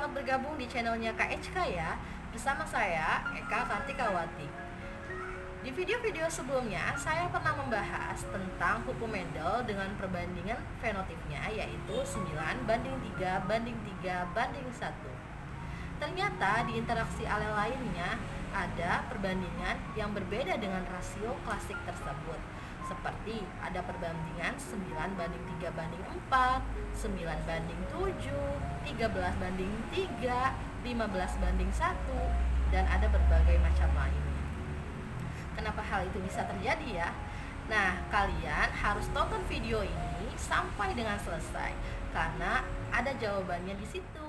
selamat bergabung di channelnya KHK ya. Bersama saya, Eka Kartikawati. Di video-video sebelumnya, saya pernah membahas tentang hukum Mendel dengan perbandingan fenotipnya, yaitu 9:3:3:1. Ternyata di interaksi alel lainnya ada perbandingan yang berbeda dengan rasio klasik tersebut. Seperti ada perbandingan 9:3:4, 9:7, 13:3, 15:1, dan ada berbagai macam lainnya. Kenapa hal itu bisa terjadi ya? Nah, kalian harus tonton video ini sampai dengan selesai karena ada jawabannya di situ.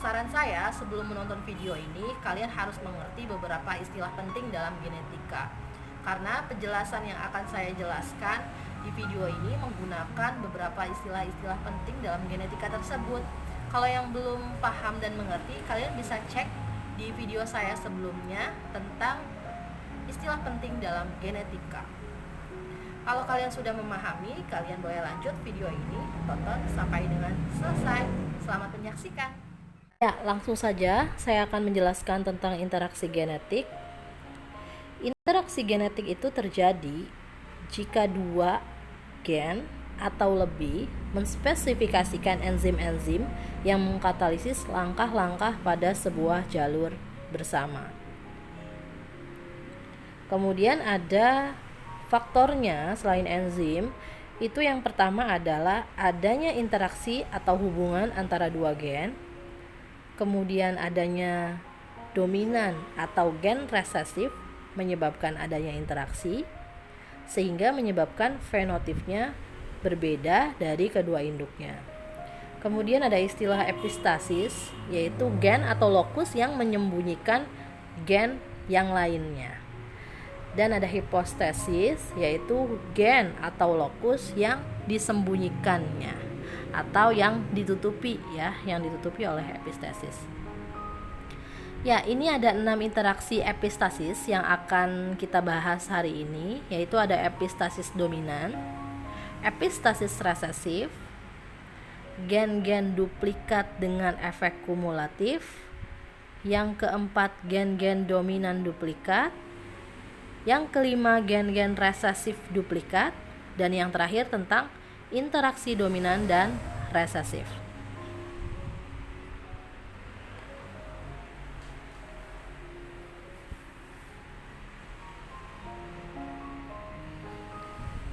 Saran saya sebelum menonton video ini, kalian harus mengerti beberapa istilah penting dalam genetika. Karena penjelasan yang akan saya jelaskan di video ini menggunakan beberapa istilah-istilah penting dalam genetika tersebut. Kalau yang belum paham dan mengerti, kalian bisa cek di video saya sebelumnya tentang istilah penting dalam genetika. Kalau kalian sudah memahami, kalian boleh lanjut video ini, tonton sampai dengan selesai. Selamat menyaksikan. Ya, langsung saja saya akan menjelaskan tentang interaksi genetik. Interaksi genetik itu terjadi jika dua gen atau lebih menspesifikasikan enzim-enzim yang mengkatalisis langkah-langkah pada sebuah jalur bersama. Kemudian ada faktornya selain enzim, itu yang pertama adalah adanya interaksi atau hubungan antara dua gen. Kemudian adanya dominan atau gen resesif menyebabkan adanya interaksi sehingga menyebabkan fenotipnya berbeda dari kedua induknya. Kemudian ada istilah epistasis, yaitu gen atau lokus yang menyembunyikan gen yang lainnya. Dan ada hipostasis, yaitu gen atau lokus yang disembunyikannya atau yang ditutupi ya, yang ditutupi oleh epistasis. Ya, ini ada 6 interaksi epistasis yang akan kita bahas hari ini, yaitu ada epistasis dominan, epistasis resesif, gen-gen duplikat dengan efek kumulatif, yang keempat gen-gen dominan duplikat, yang kelima gen-gen resesif duplikat, dan yang terakhir tentang interaksi dominan dan resesif.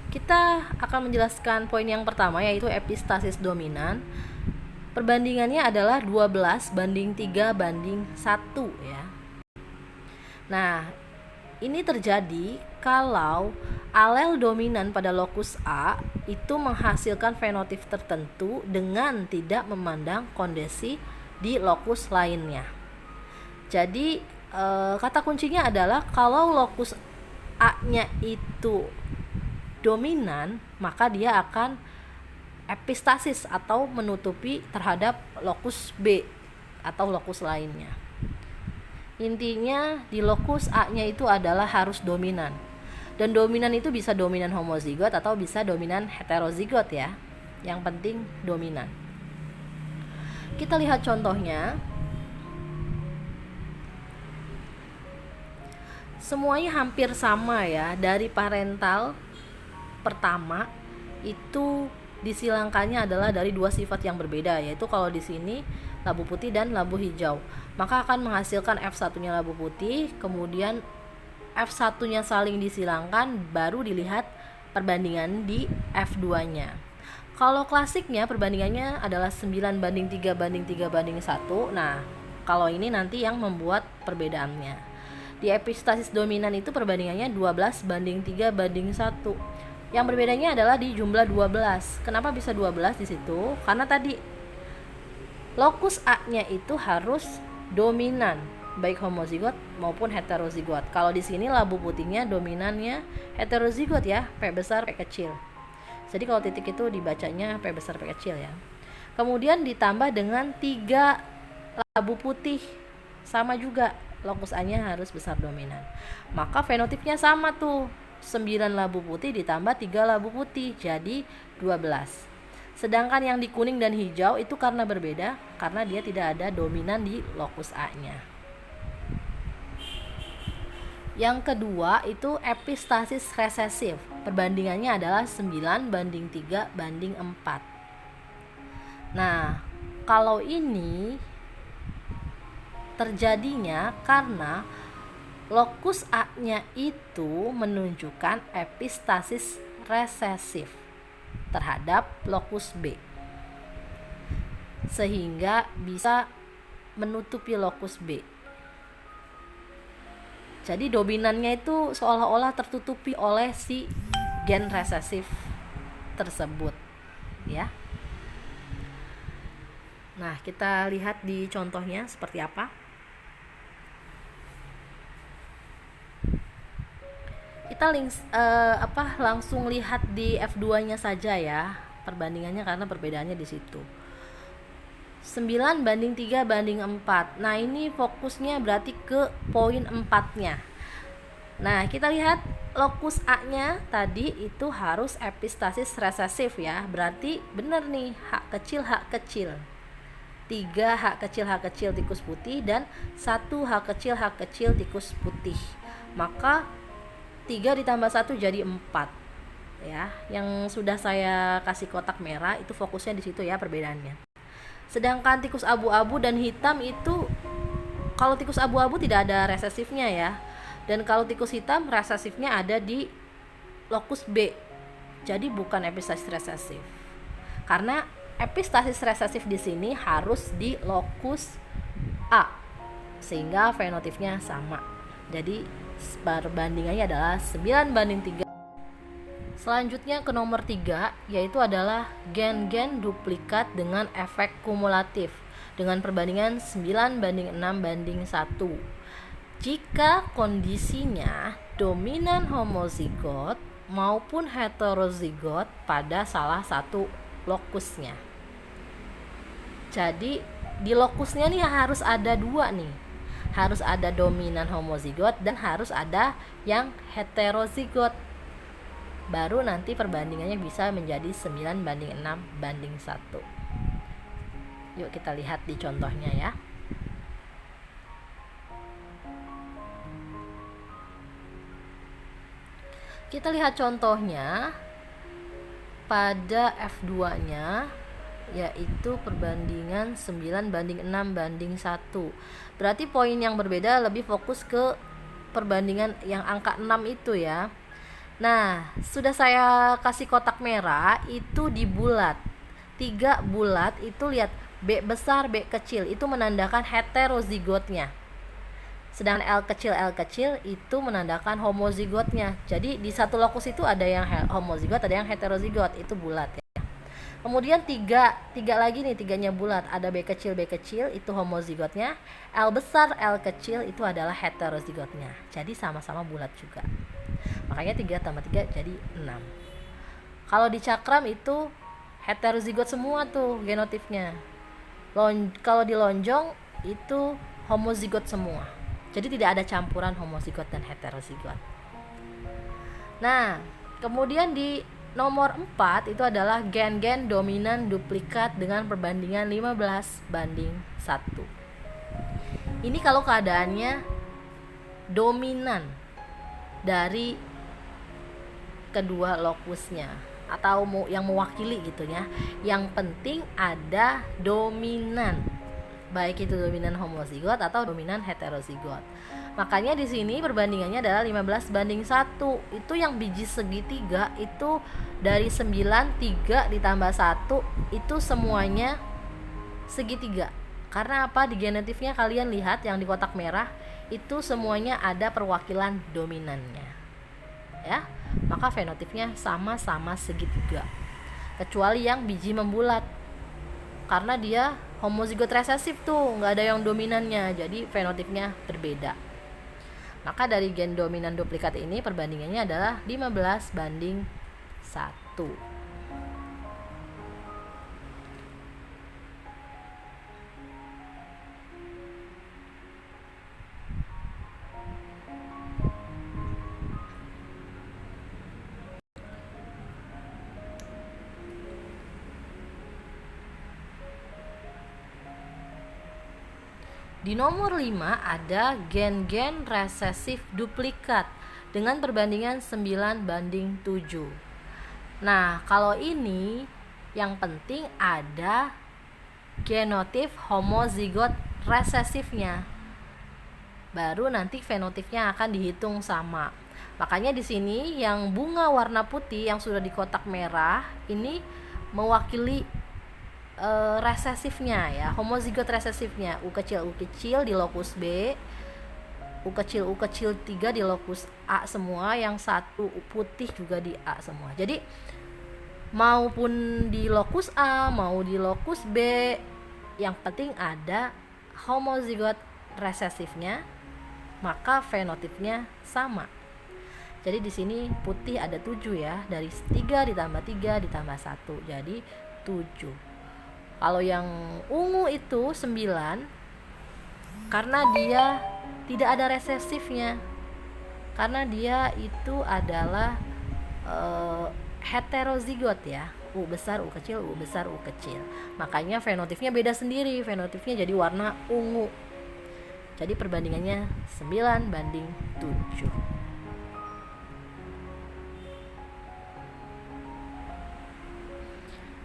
Kita akan menjelaskan poin yang pertama, yaitu epistasis dominan. Perbandingannya adalah 12:3:1 ya. Nah, ini terjadi kalau alel dominan pada lokus A itu menghasilkan fenotip tertentu dengan tidak memandang kondisi di lokus lainnya. Jadi kata kuncinya adalah kalau lokus A-nya itu dominan, maka dia akan epistasis atau menutupi terhadap lokus B atau lokus lainnya. Intinya di lokus A-nya itu adalah harus dominan. Dan dominan itu bisa dominan homozigot atau bisa dominan heterozigot ya. Yang penting dominan. Kita lihat contohnya. Semuanya hampir sama ya, dari parental pertama itu disilangkannya adalah dari dua sifat yang berbeda, yaitu kalau di sini labu putih dan labu hijau, maka akan menghasilkan F1-nya labu putih, kemudian F1-nya saling disilangkan, baru dilihat perbandingan di F2-nya. Kalau klasiknya perbandingannya adalah 9:3:3:1. Nah, kalau ini nanti yang membuat perbedaannya. Di epistasis dominan itu perbandingannya 12:3:1. Yang berbedanya adalah di jumlah 12. Kenapa bisa 12 di situ? Karena tadi lokus A-nya itu harus dominan, baik homozigot maupun heterozigot. Kalau di sini labu putihnya dominannya heterozigot ya, P besar P kecil. Jadi kalau titik itu dibacanya P besar P kecil ya. Kemudian ditambah dengan 3 labu putih, sama juga lokus A-nya harus besar dominan. Maka fenotipnya sama tuh. 9 labu putih ditambah 3 labu putih jadi 12. Sedangkan yang di kuning dan hijau itu karena berbeda, karena dia tidak ada dominan di lokus A-nya. Yang kedua itu epistasis resesif. Perbandingannya adalah 9:3:4. Nah, kalau ini terjadinya karena lokus A-nya itu menunjukkan epistasis resesif terhadap lokus B, sehingga bisa menutupi lokus B. Jadi dominannya itu seolah-olah tertutupi oleh si gen resesif tersebut, ya. Nah, kita lihat di contohnya seperti apa. Kita langsung lihat di F2-nya saja ya, perbandingannya karena perbedaannya di situ. 9:3:4. Nah, ini fokusnya berarti ke poin 4-nya. Nah, kita lihat lokus A-nya tadi itu harus epistasis resesif ya. Berarti benar nih, H kecil 3 H kecil tikus putih dan 1 H kecil tikus putih. Maka 3 ditambah 1 jadi 4 ya. Yang sudah saya kasih kotak merah itu fokusnya di situ ya perbedaannya. Sedangkan tikus abu-abu dan hitam itu, kalau tikus abu-abu tidak ada resesifnya ya. Dan kalau tikus hitam resesifnya ada di lokus B. Jadi bukan epistasis resesif. Karena epistasis resesif di sini harus di lokus A, sehingga fenotipnya sama. Jadi perbandingannya adalah 9:3. Selanjutnya ke nomor 3, yaitu adalah gen-gen duplikat dengan efek kumulatif dengan perbandingan 9:6:1. Jika kondisinya dominan homozigot maupun heterozigot pada salah satu lokusnya. Jadi di lokusnya nih harus ada 2 nih. Harus ada dominan homozigot dan harus ada yang heterozigot. Baru nanti perbandingannya bisa menjadi 9:6:1. Yuk kita lihat di contohnya ya. Kita lihat contohnya pada F2-nya, yaitu perbandingan 9:6:1. Berarti poin yang berbeda lebih fokus ke perbandingan yang angka 6 itu ya. Nah, sudah saya kasih kotak merah itu di bulat. 3 bulat itu lihat B besar, B kecil itu menandakan heterozigotnya. Sedangkan L kecil itu menandakan homozigotnya. Jadi di satu lokus itu ada yang homozigot, ada yang heterozigot, itu bulat ya. Kemudian 3 lagi nih, 3-nya bulat. Ada B kecil itu homozigotnya, L besar, L kecil itu adalah heterozigotnya. Jadi sama-sama bulat juga. Makanya 3 tambah 3 jadi 6. Kalau di cakram itu heterozigot semua tuh genotipnya. Kalau di lonjong itu homozigot semua. Jadi tidak ada campuran homozigot dan heterozigot. Nah, kemudian di nomor 4 itu adalah gen-gen dominan duplikat dengan perbandingan 15:1. Ini kalau keadaannya dominan dari kedua lokusnya atau yang mewakili gitu ya. Yang penting ada dominan, baik itu dominan homozigot atau dominan heterozigot. Makanya di sini perbandingannya adalah 15:1. Itu yang biji segitiga itu dari 9, 3 ditambah 1 itu semuanya segitiga. Karena apa? Di genotipnya kalian lihat yang di kotak merah itu semuanya ada perwakilan dominannya. Ya. Maka fenotipnya sama-sama segitiga. Kecuali yang biji membulat. Karena dia homozigot resesif tuh, nggak ada yang dominannya, jadi fenotipnya berbeda. Maka dari gen dominan duplikat ini perbandingannya adalah 15:1. Di nomor 5 ada gen-gen resesif duplikat dengan perbandingan 9:7. Nah, kalau ini yang penting ada genotip homozigot resesifnya. Baru nanti fenotipnya akan dihitung sama. Makanya di sini yang bunga warna putih yang sudah di kotak merah ini mewakili resesifnya ya, homozigot resesifnya. U kecil di lokus B, U kecil 3 di lokus A semua, yang satu putih juga di A semua. Jadi maupun di lokus A mau di lokus B, yang penting ada homozigot resesifnya, maka fenotipnya sama. Jadi di sini putih ada 7 ya, dari 3 ditambah 3 ditambah 1 jadi 7. Kalau yang ungu itu 9 karena dia tidak ada resesifnya, karena dia itu adalah heterozigot ya, U besar U kecil U besar U kecil, makanya fenotipnya beda sendiri, fenotipnya jadi warna ungu. Jadi perbandingannya 9:7.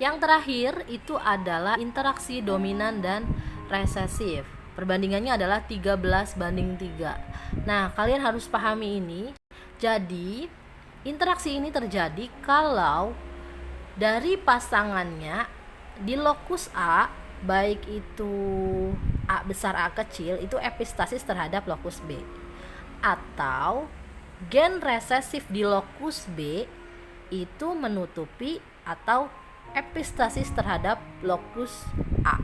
Yang terakhir itu adalah interaksi dominan dan resesif. Perbandingannya adalah 13:3. Nah, kalian harus pahami ini. Jadi, interaksi ini terjadi kalau dari pasangannya di lokus A, baik itu A besar A kecil, itu epistasis terhadap lokus B. Atau gen resesif di lokus B itu menutupi atau epistasis terhadap lokus A.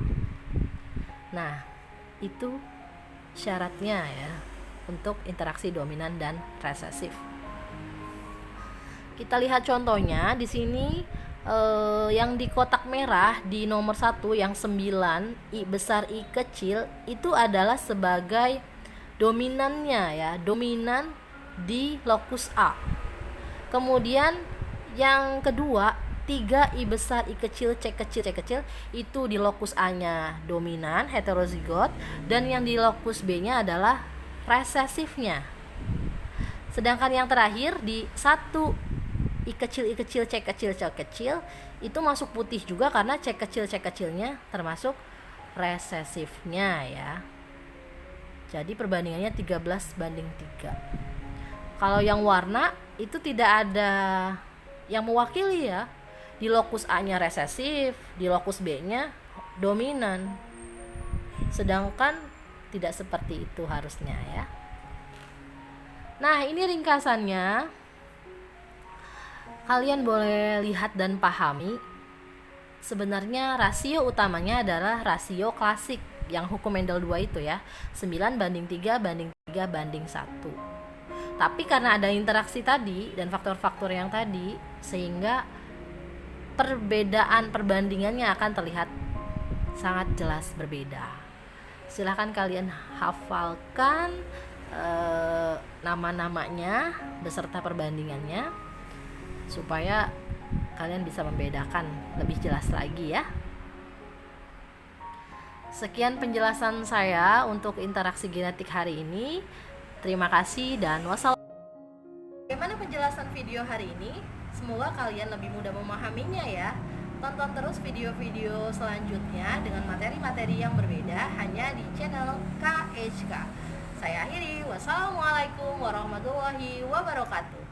Nah, itu syaratnya ya untuk interaksi dominan dan resesif. Kita lihat contohnya di sini, yang di kotak merah di nomor 1 yang 9 I besar I kecil itu adalah sebagai dominannya ya, dominan di lokus A. Kemudian yang kedua 3 I besar I kecil C kecil itu di lokus A-nya dominan heterozigot, dan yang di lokus B-nya adalah resesifnya. Sedangkan yang terakhir di 1 I kecil C kecil itu masuk putih juga karena C kecilnya termasuk resesifnya ya. Jadi perbandingannya 13:3. Kalau yang warna itu tidak ada yang mewakili ya. Di lokus A-nya resesif, di lokus B-nya dominan. Sedangkan tidak seperti itu harusnya ya. Nah, ini ringkasannya. Kalian boleh lihat dan pahami. Sebenarnya rasio utamanya adalah rasio klasik yang hukum Mendel 2 itu ya, 9:3:3:1. Tapi karena ada interaksi tadi dan faktor-faktor yang tadi, sehingga perbedaan perbandingannya akan terlihat sangat jelas berbeda. Silahkan kalian hafalkan nama-namanya beserta perbandingannya supaya kalian bisa membedakan lebih jelas lagi ya. Sekian penjelasan saya untuk interaksi genetik hari ini. Terima kasih dan wassalam. Bagaimana penjelasan video hari ini? Semoga kalian lebih mudah memahaminya ya. Tonton terus video-video selanjutnya dengan materi-materi yang berbeda hanya di channel KHK. Saya akhiri. Wassalamualaikum warahmatullahi wabarakatuh.